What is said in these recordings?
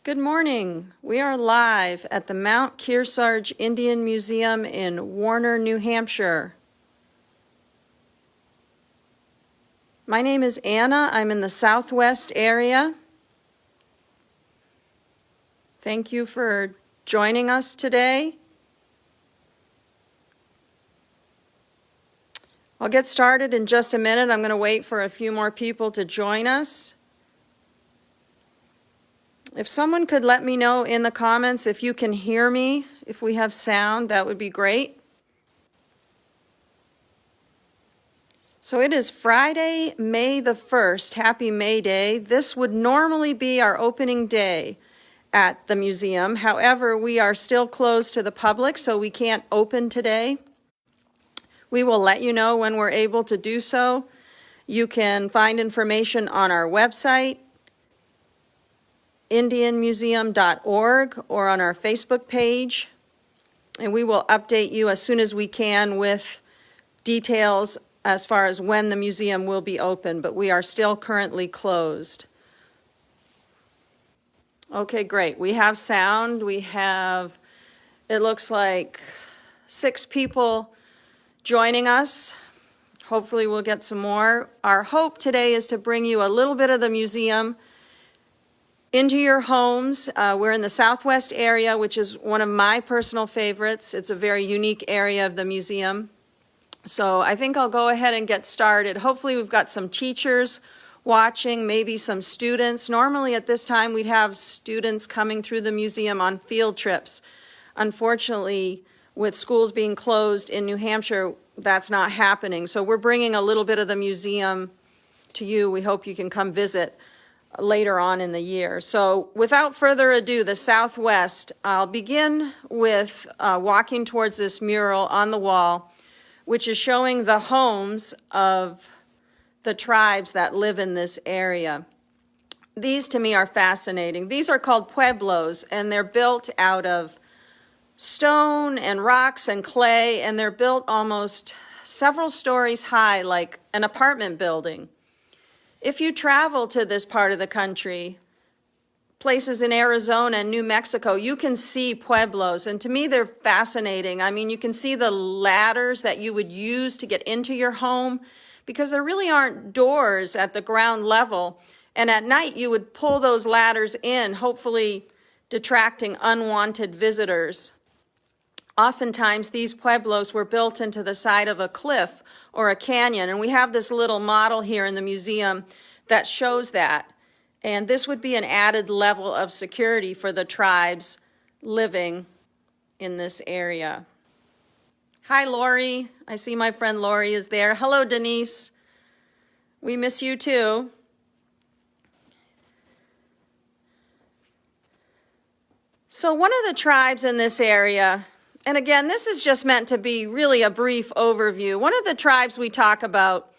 Good morning. We are live at the Mount Kearsarge Indian Museum in Warner, New Hampshire. My name is Anna. I'm in the Southwest area. Thank you for joining us today. I'll get started in just a minute. I'm going to wait for a few more people to join us. If someone could let me know in the comments if you can hear me, if we have sound, that would be great. So it is Friday, May the 1st. Happy May Day. This would normally be our opening day at the museum. However, we are still closed to the public, so we can't open today. We will let you know when we're able to do so. You can find information on our website, indianmuseum.org, or on our Facebook page, and we will update you as soon as we can with details as far as when the museum will be open, but we are still currently closed. Okay, great. We have sound. We have, it looks like 6 people joining us. Hopefully we'll get some more. Our hope today is to bring you a little bit of the museum into your homes. We're in the Southwest area, which is one of my personal favorites. It's a very unique area of the museum. So I think I'll go ahead and get started. Hopefully we've got some teachers watching, maybe some students. Normally at this time we'd have students coming through the museum on field trips. Unfortunately, with schools being closed in New Hampshire, that's not happening. So we're bringing a little bit of the museum to you. We hope you can come visit later on in the year. So without further ado, the Southwest, I'll begin with walking towards this mural on the wall, which is showing the homes of the tribes that live in this area. These to me are fascinating. These are called pueblos, and they're built out of stone and rocks and clay, and they're built almost several stories high, like an apartment building. If you travel to this part of the country, places in Arizona and New Mexico, you can see pueblos, and to me they're fascinating. I mean, you can see the ladders that you would use to get into your home, because there really aren't doors at the ground level, and at night you would pull those ladders in, hopefully detracting unwanted visitors. Oftentimes these pueblos were built into the side of a cliff or a canyon, and we have this little model here in the museum that shows that. And this would be an added level of security for the tribes living in this area. Hi, Lori. I see my friend Lori is there. Hello, Denise. We miss you too. So one of the tribes in this area, and again, this is just meant to be really a brief overview. One of the tribes we talk about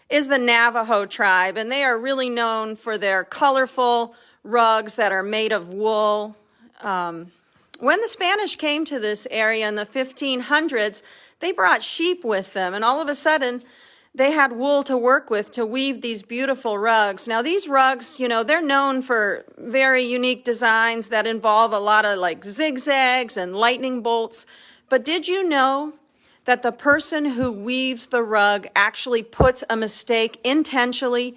is the Navajo tribe, and they are really known for their colorful rugs that are made of wool. When the Spanish came to this area in the 1500s, they brought sheep with them, and all of a sudden, they had wool to work with to weave these beautiful rugs. Now these rugs, you know, they're known for very unique designs that involve a lot of like zigzags and lightning bolts. But did you know that the person who weaves the rug actually puts a mistake intentionally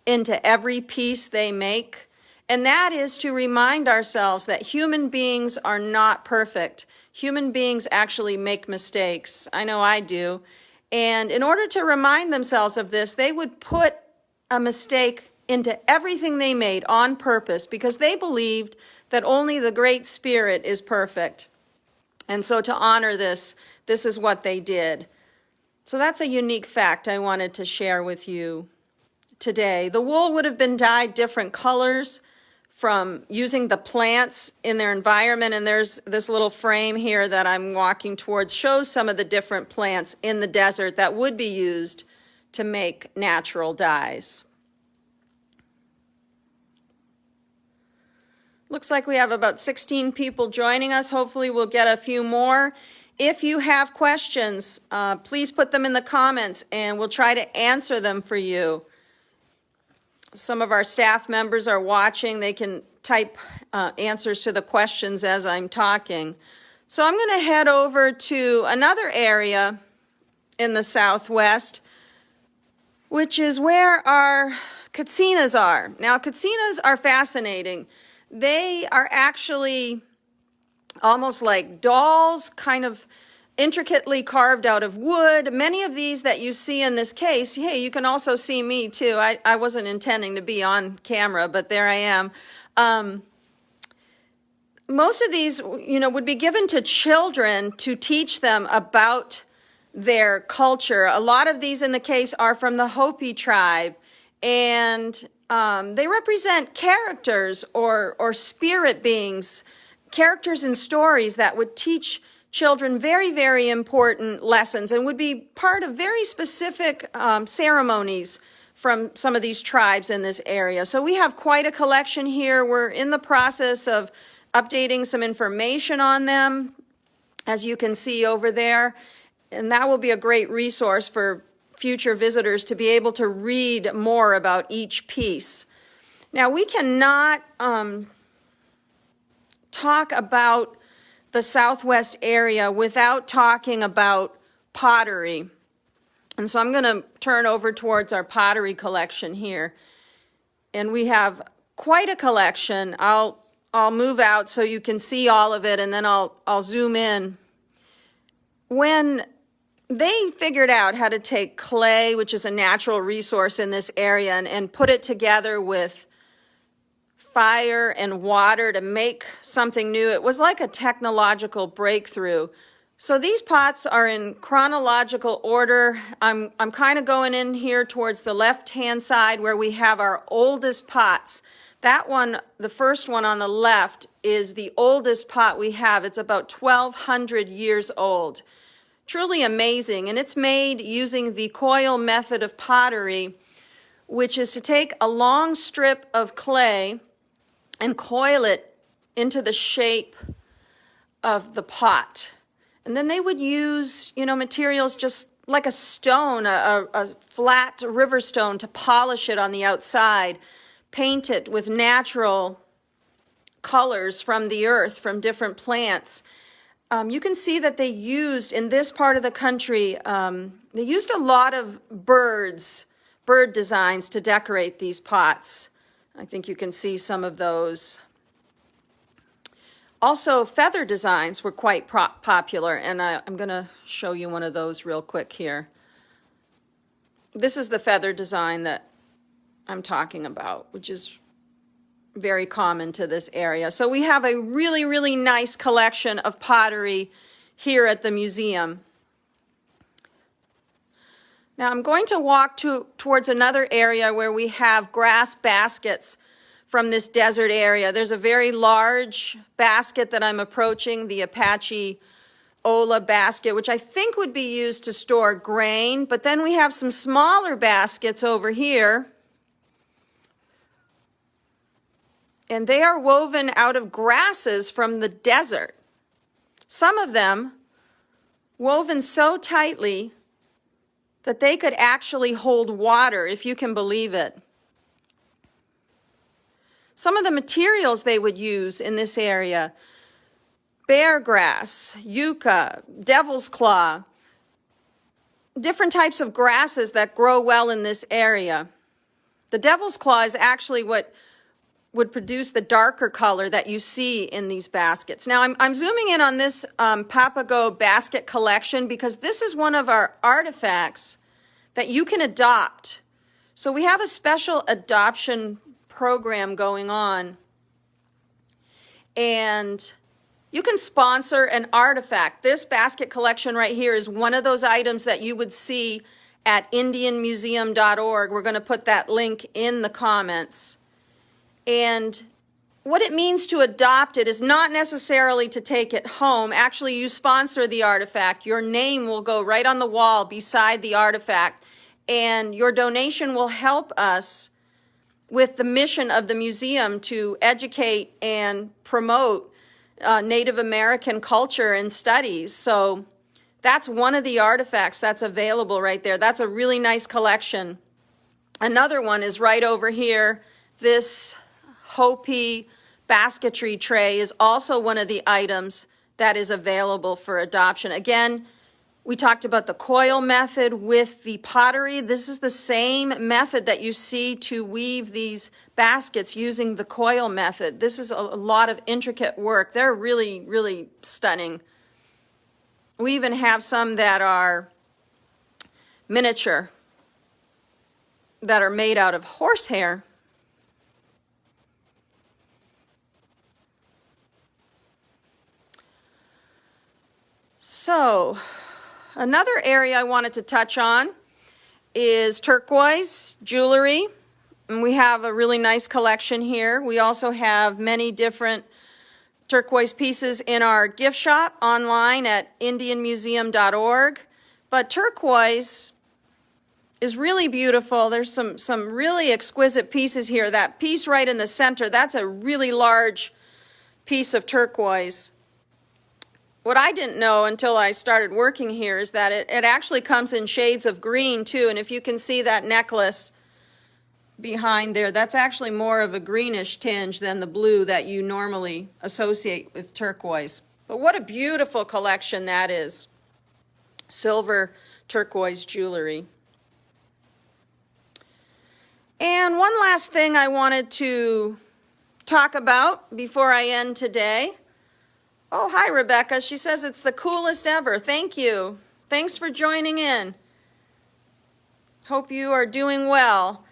into every piece they make? And that is to remind ourselves that human beings are not perfect. Human beings actually make mistakes. I know I do. And in order to remind themselves of this, they would put a mistake into everything they made on purpose, because they believed that only the Great Spirit is perfect. And so to honor this, this is what they did. So that's a unique fact I wanted to share with you today. The wool would have been dyed different colors from using the plants in their environment, and there's this little frame here that I'm walking towards, shows some of the different plants in the desert that would be used to make natural dyes. Looks like we have about 16 people joining us. Hopefully we'll get a few more. If you have questions, please put them in the comments and we'll try to answer them for you. Some of our staff members are watching. They can type answers to the questions as I'm talking. So I'm going to head over to another area in the Southwest, which is where our katsinas are. Now, katsinas are fascinating. They are actually almost like dolls, kind of intricately carved out of wood. Many of these that you see in this case, hey, you can also see me too. I wasn't intending to be on camera, but there I am. Most of these, would be given to children to teach them about their culture. A lot of these in the case are from the Hopi tribe, and they represent characters or spirit beings, characters and stories that would teach children very, very important lessons and would be part of very specific ceremonies from some of these tribes in this area. So we have quite a collection here. We're in the process of updating some information on them, as you can see over there. And that will be a great resource for future visitors to be able to read more about each piece. Now, we cannot talk about the Southwest area without talking about pottery. And so I'm going to turn over towards our pottery collection here. And we have quite a collection. I'll move out so you can see all of it, and then I'll zoom in. When they figured out how to take clay, which is a natural resource in this area, and put it together with fire and water to make something new, it was like a technological breakthrough. So these pots are in chronological order. I'm kind of going in here towards the left-hand side where we have our oldest pots. That one, the first one on the left, is the oldest pot we have. It's about 1,200 years old. Truly amazing, and it's made using the coil method of pottery, which is to take a long strip of clay and coil it into the shape of the pot. And then they would use, materials just like a stone, a flat river stone, to polish it on the outside, paint it with natural colors from the earth, from different plants. You can see that they used, in this part of the country, they used a lot of bird designs to decorate these pots. I think you can see some of those. Also, feather designs were quite popular, and I'm going to show you one of those real quick here. This is the feather design that I'm talking about, which is very common to this area. So we have a really, really nice collection of pottery here at the museum. Now I'm going to walk towards another area where we have grass baskets from this desert area. There's a very large basket that I'm approaching, the Apache Ola basket, which I think would be used to store grain. But then we have some smaller baskets over here. And they are woven out of grasses from the desert. Some of them woven so tightly that they could actually hold water, if you can believe it. Some of the materials they would use in this area: bear grass, yucca, devil's claw, different types of grasses that grow well in this area. The devil's claw is actually what would produce the darker color that you see in these baskets. Now I'm zooming in on this Papago basket collection because this is one of our artifacts that you can adopt. So we have a special adoption program going on, and you can sponsor an artifact. This basket collection right here is one of those items that you would see at indianmuseum.org. We're going to put that link in the comments. And what it means to adopt it is not necessarily to take it home. Actually, you sponsor the artifact. Your name will go right on the wall beside the artifact, and your donation will help us with the mission of the museum to educate and promote Native American culture and studies. So that's one of the artifacts that's available right there. That's a really nice collection. Another one is right over here, this Hopi basketry tray is also one of the items that is available for adoption. Again, we talked about the coil method with the pottery. This is the same method that you see to weave these baskets using the coil method. This is a lot of intricate work. They're really, really stunning. We even have some that are miniature, that are made out of horsehair. So, another area I wanted to touch on is turquoise jewelry. And we have a really nice collection here. We also have many different turquoise pieces in our gift shop online at indianmuseum.org. But turquoise is really beautiful. There's some really exquisite pieces here. That piece right in the center, that's a really large piece of turquoise. What I didn't know until I started working here is that it actually comes in shades of green too. And if you can see that necklace behind there, that's actually more of a greenish tinge than the blue that you normally associate with turquoise. But what a beautiful collection that is. Silver turquoise jewelry. And one last thing I wanted to talk about before I end today. Oh, hi, Rebecca. She says it's the coolest ever. Thank you. Thanks for joining in. Hope you are doing well.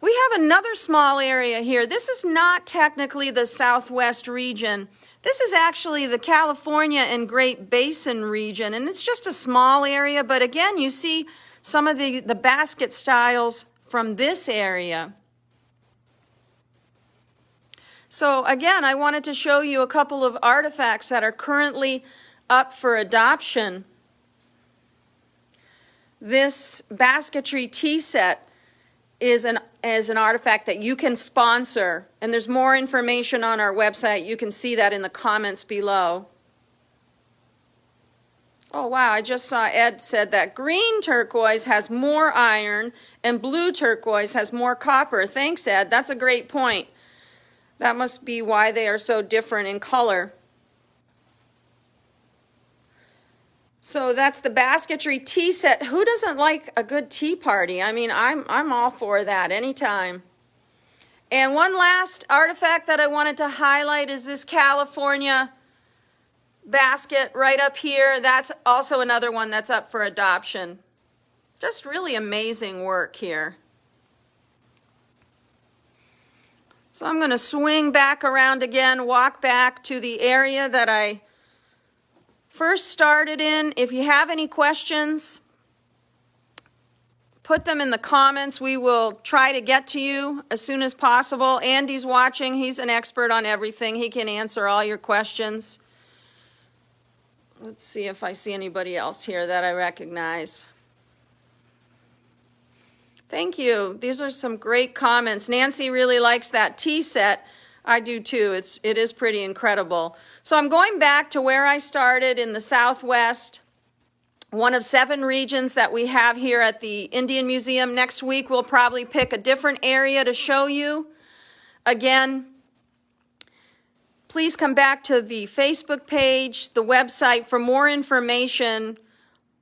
We have another small area here. This is not technically the Southwest region. This is actually the California and Great Basin region, and it's just a small area, but again, you see some of the basket styles from this area. So again, I wanted to show you a couple of artifacts that are currently up for adoption. This basketry tea set is an artifact that you can sponsor, and there's more information on our website. You can see that in the comments below. Oh wow, I just saw Ed said that green turquoise has more iron and blue turquoise has more copper. Thanks, Ed. That's a great point. That must be why they are so different in color. So that's the basketry tea set. Who doesn't like a good tea party? I mean, I'm all for that anytime. And one last artifact that I wanted to highlight is this California basket right up here. That's also another one that's up for adoption. Just really amazing work here. So I'm going to swing back around again, walk back to the area that I first started in. If you have any questions, put them in the comments. We will try to get to you as soon as possible. Andy's watching. He's an expert on everything. He can answer all your questions. Let's see if I see anybody else here that I recognize. Thank you. These are some great comments. Nancy really likes that tea set. I do too. It is pretty incredible. So I'm going back to where I started in the Southwest, one of 7 regions that we have here at the Indian Museum. Next week we'll probably pick a different area to show you. Again, please come back to the Facebook page, the website for more information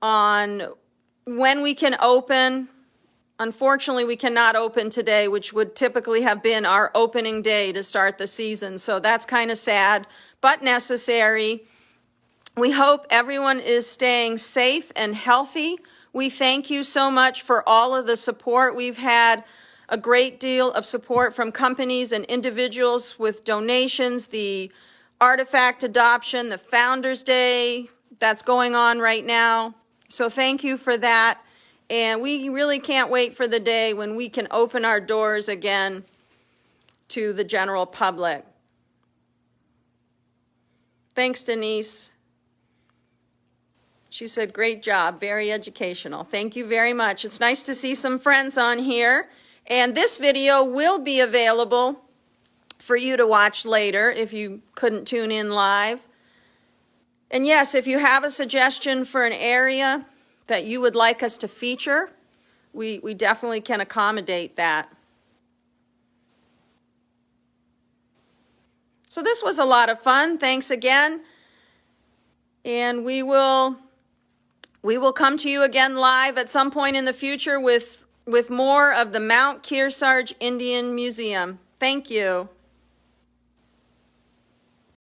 on when we can open. Unfortunately, we cannot open today, which would typically have been our opening day to start the season. So that's kind of sad, but necessary. We hope everyone is staying safe and healthy. We thank you so much for all of the support. We've had a great deal of support from companies and individuals with donations, the artifact adoption, the Founders Day that's going on right now. So thank you for that. And we really can't wait for the day when we can open our doors again to the general public. Thanks, Denise. She said, great job, very educational. Thank you very much. It's nice to see some friends on here. And this video will be available for you to watch later if you couldn't tune in live. And yes, if you have a suggestion for an area that you would like us to feature, we definitely can accommodate that. So this was a lot of fun. Thanks again. And we will come to you again live at some point in the future with more of the Mount Kearsarge Indian Museum. Thank you.